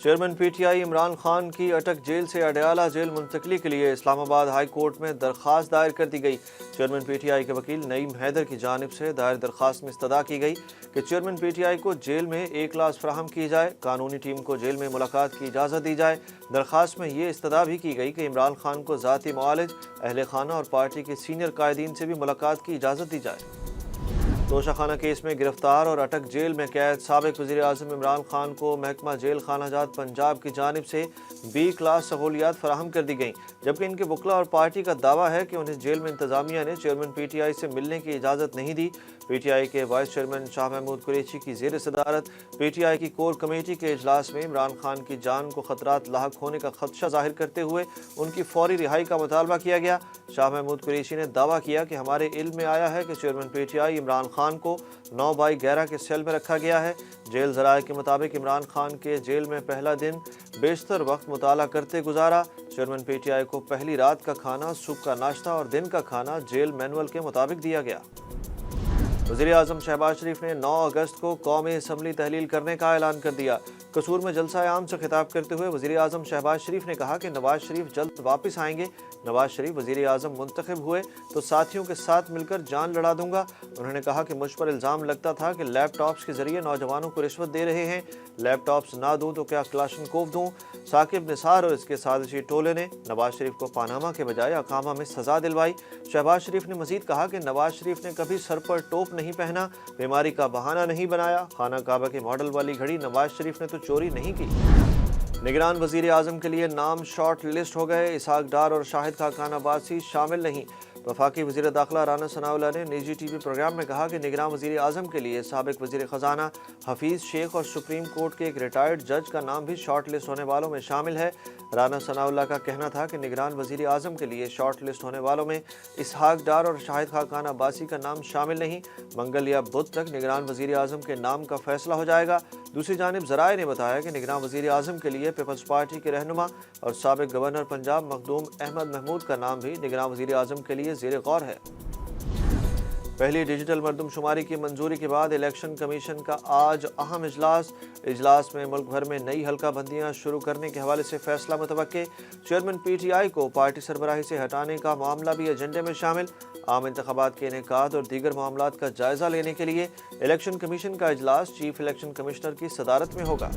Chairman PTI Imran Khan की अटक jail से अडयाला जेल मुंतकली के लिए इस्लामाबाद हाई कोर्ट में दरख्वास्त दायर कर दी गई। चेयरमैन पीटीआई के वकील नईम हैदर की जानिब से दायर दरख्वास्त में इस्तदा की गई कि चेयरमैन पीटीआई को जेल में एक क्लास फराहम की जाए, कानूनी टीम को जेल में मुलाकात की इजाज़त दी जाए। दरख्वास्त में ये इस्तदा भी की गई कि इमरान खान को ज़ाती मुआलिज, अहले खाना और पार्टी के सीनियर कायदीन से भी मुलाकात की इजाज़त दी जाए। तोशाखाना केस में गिरफ्तार और अटक जेल में कैद साबिक वज़ीर आज़म इमरान खान को महकमा जेल खानाजात पंजाब की जानिब से बी क्लास सहूलियात फराहम कर दी गईं, जबकि इनके वकला और पार्टी का दावा है कि उन्हें जेल में इंतजामिया ने चेयरमैन पीटीआई से मिलने की इजाज़त नहीं दी। पीटीआई के वाइस चेयरमैन शाह महमूद कुरैशी की ज़ेर सदारत पीटीआई की कोर कमेटी के इजलास में इमरान खान की जान को खतरात लाहक होने का खदशा जाहिर करते हुए उनकी फौरी रिहाई का मुतालबा किया गया। शाह महमूद कुरैशी ने दावा किया कि हमारे इल्म में आया है कि चेयरमैन पीटीआई इमरान खान को 9/11 के सेल में रखा गया है। जेल ज़राए के मुताबिक इमरान खान के जेल में पहला दिन बेशतर वक्त मुताला करते गुजारा। चेयरमैन पीटीआई को पहली रात का खाना, सुबह का नाश्ता और दिन का खाना जेल मैनुअल के मुताबिक दिया गया। वज़ीर आज़म शहबाज शरीफ ने 9 अगस्त को कौमी असम्बली तहलील करने का ऐलान कर दिया। कसूर में जलसा आम से खिताब करते हुए वज़ीर आज़म शहबाज शरीफ ने कहा कि नवाज शरीफ जल्द वापस आएंगे। नवाज शरीफ वज़ीर आज़म मुंतखब हुए तो साथियों के साथ मिलकर जान लड़ा दूंगा। उन्होंने कहा कि मुझ पर इल्ज़ाम लगता था कि लैपटॉप्स के जरिए नौजवानों को रिश्वत दे रहे हैं। लैपटॉप्स ना दूं तो क्या क्लाशनकोव दूं? साकिब निसार और इसके साजिशी टोले ने नवाज शरीफ को पानामा के बजाय अकामा में सजा दिलवाई। शहबाज शरीफ ने मजीद कहा कि नवाज शरीफ ने कभी सर पर टोप नहीं पहना, बीमारी का बहाना नहीं बनाया। खाना काबा के मॉडल वाली घड़ी नवाज शरीफ ने तो चोरी नहीं की। निगरान वज़ीर आज़म के लिए नाम शॉर्ट लिस्ट हो गए। इसहाक डार और शाहिद खाकान अब्बासी शामिल नहीं। वफाकी वज़ीर दाखिला राना सनाउल्लाह ने निजी टीवी प्रोग्राम में कहा कि निगरान वज़ीर आज़म के लिए साबिक वज़ीर ख़जाना हफीज़ शेख और सुप्रीम कोर्ट के एक रिटायर्ड जज का नाम भी शॉर्ट लिस्ट होने वालों में शामिल है। राना सनाउल्लाह का कहना था कि निगरान वज़ीर आज़म के लिए शॉर्ट लिस्ट होने वालों में इसहाक डार और शाहिद खाकान अब्बासी का नाम शामिल नहीं। मंगल या बुध तक निगरान वज़ीर आज़म के नाम का फैसला हो जाएगा। दूसरी जानिब ज़राए ने बताया कि निगरान वज़ीर आज़म के लिए पीपल्स पार्टी के रहनुमा और साबिक गवर्नर पंजाब मखदूम अहमद महमूद का नाम भी निगरान वज़ीर आज़म के लिए ज़ेर गौर है। पहली डिजिटल मरदमशुमारी की मंजूरी के बाद इलेक्शन कमीशन का आज अहम इजलास में मुल्क भर में नई हल्का बंदियाँ शुरू करने के हवाले से फैसला मुतवक्के। चेयरमैन पीटीआई को पार्टी सरबराही से हटाने का मामला भी एजेंडे में शामिल। आम इंतखाबात के इनेकाद और दीगर मामलात का जायजा लेने के लिए इलेक्शन कमीशन का इजलास चीफ इलेक्शन कमिश्नर की सदारत में होगा।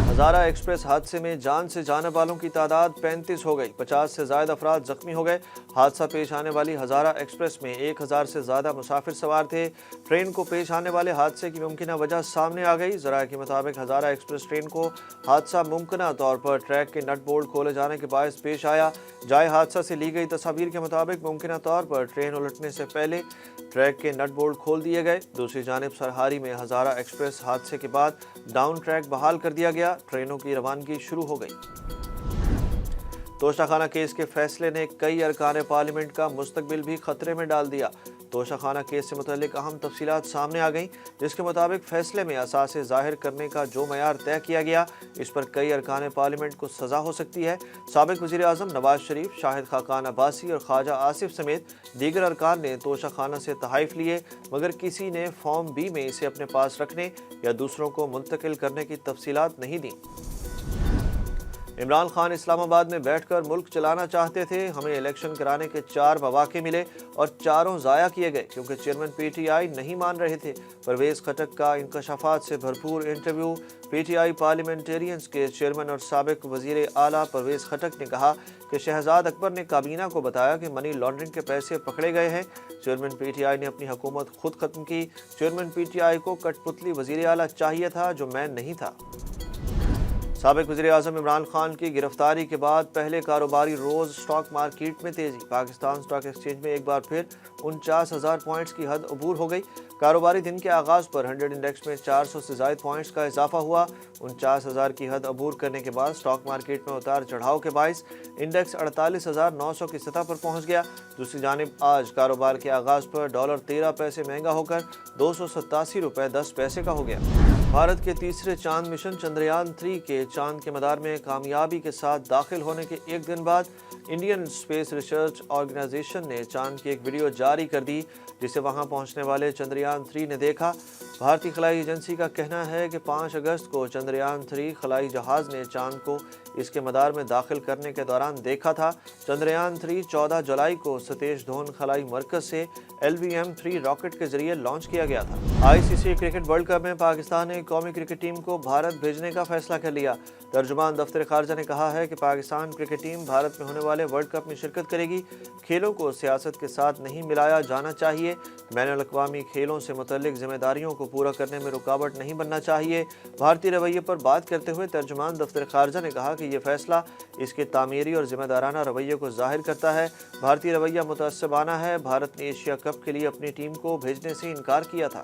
हज़ारा एक्सप्रेस हादसे में जान से जाने वालों की तादाद 35 हो गई। 50 से ज़ायद अफराद जख्मी हो गए। हादसा पेश आने वाली हज़ारा एक्सप्रेस में 1000 से ज़्यादा मुसाफिर सवार थे। ट्रेन को पेश आने वाले हादसे की मुमकिन वजह सामने आ गई। ज़राए के मुताबिक हज़ारा एक्सप्रेस ट्रेन को हादसा मुमकिन तौर पर ट्रैक के नट बोल्ट खोले जाने के बायस पेश आया। जाए हादसा से ली गई तस्वीर के मुताबिक मुमकिन तौर पर ट्रेन उलटने से पहले ट्रैक के नट बोल्ट खोल दिए गए। दूसरी जानिब सरहारी में हज़ारा एक्सप्रेस हादसे के बाद डाउन ट्रैक बहाल कर दिया गया। ट्रेनों की रवानगी शुरू हो गई। तोशाखाना केस के फैसले ने कई अरकान पार्लियामेंट का मुस्तकबिल भी खतरे में डाल दिया। तोशाखाना केस से मुतल्लिक अहम तफसीलात सामने आ गईं, जिसके मुताबिक फैसले में असासे ज़ाहिर करने का जो मयार तय किया गया, इस पर कई अरकान पार्लियामेंट को सज़ा हो सकती है। साबिक वज़ीर आज़म नवाज शरीफ, शाहिद खाकान अब्बासी और ख्वाजा आसिफ समेत दीगर अरकान ने तोशाखाना से तहाइफ लिए, मगर किसी ने फॉर्म बी में इसे अपने पास रखने या दूसरों को मुंतकिल करने की तफसीलात नहीं दी। इमरान खान इस्लामाबाद में बैठकर मुल्क चलाना चाहते थे। हमें इलेक्शन कराने के 4 मौके मिले और चारों ज़ाया किए गए क्योंकि चेयरमैन पीटीआई नहीं मान रहे थे। परवेज़ खटक का इंकशाफात से भरपूर इंटरव्यू। पीटीआई पार्लियामेंटेरियंस के चेयरमैन और साबिक वज़ीर आला परवेज़ खटक ने कहा कि शहजाद अकबर ने काबीना को बताया कि मनी लॉन्ड्रिंग के पैसे पकड़े गए हैं। चेयरमैन पीटीआई ने अपनी हुकूमत खुद ख़त्म की। चेयरमैन पीटीआई को कठपुतली वज़ीर आला चाहिए था जो मैं नहीं था। साबिक वज़ीर आज़म इमरान खान की गिरफ्तारी के बाद पहले कारोबारी रोज़ स्टॉक मार्केट में तेज़ी। पाकिस्तान स्टॉक एक्सचेंज में एक बार फिर 49,000 पॉइंट्स की हद अबूर हो गई। कारोबारी दिन के आगाज़ पर 100 इंडेक्स में 400 से ज़ायद पॉइंट्स का इजाफा हुआ। 49,000 की हद अबूर करने के बाद स्टॉक मार्केट में उतार चढ़ाव के बायस इंडेक्स 48,900 की सतह पर पहुँच गया। दूसरी जानिब आज कारोबार के आगाज़ पर डॉलर 13 पैसे महंगा होकर 287 रुपये 10 पैसे का हो गया। भारत के तीसरे चांद मिशन चंद्रयान 3 के चांद के मदार में कामयाबी के साथ दाखिल होने के एक दिन बाद इंडियन स्पेस रिसर्च ऑर्गेनाइजेशन ने चांद की एक वीडियो जारी कर दी, जिसे वहां पहुंचने वाले चंद्रयान 3 ने देखा। بھارتی خلائی ایجنسی کا کہنا ہے کہ 5 اگست کو چندریان 3 خلائی جہاز نے چاند کو اس کے مدار میں داخل کرنے کے دوران دیکھا تھا۔ چندریان 3 14 جولائی کو ستیش دھون خلائی مرکز سے LVM-3 راکٹ کے ذریعے لانچ کیا گیا تھا۔ ICC کرکٹ ورلڈ کپ میں پاکستان نے قومی کرکٹ ٹیم کو بھارت بھیجنے کا فیصلہ کر لیا۔ ترجمان دفتر خارجہ نے کہا ہے کہ پاکستان کرکٹ ٹیم بھارت میں ہونے والے ورلڈ کپ میں شرکت کرے گی۔ کھیلوں کو سیاست کے ساتھ نہیں ملایا جانا چاہیے۔ بین الاقوامی کھیلوں سے متعلق ذمہ داریوں کو پورا کرنے میں رکاوٹ نہیں بننا چاہیے۔ بھارتی رویے پر بات کرتے ہوئے ترجمان دفتر خارجہ نے کہا کہ یہ فیصلہ اس کے تعمیری اور ذمہ دارانہ رویے کو ظاہر کرتا ہے۔ بھارتی رویہ متعصبانہ ہے۔ بھارت نے ایشیا کپ کے لیے اپنی ٹیم کو بھیجنے سے انکار کیا تھا۔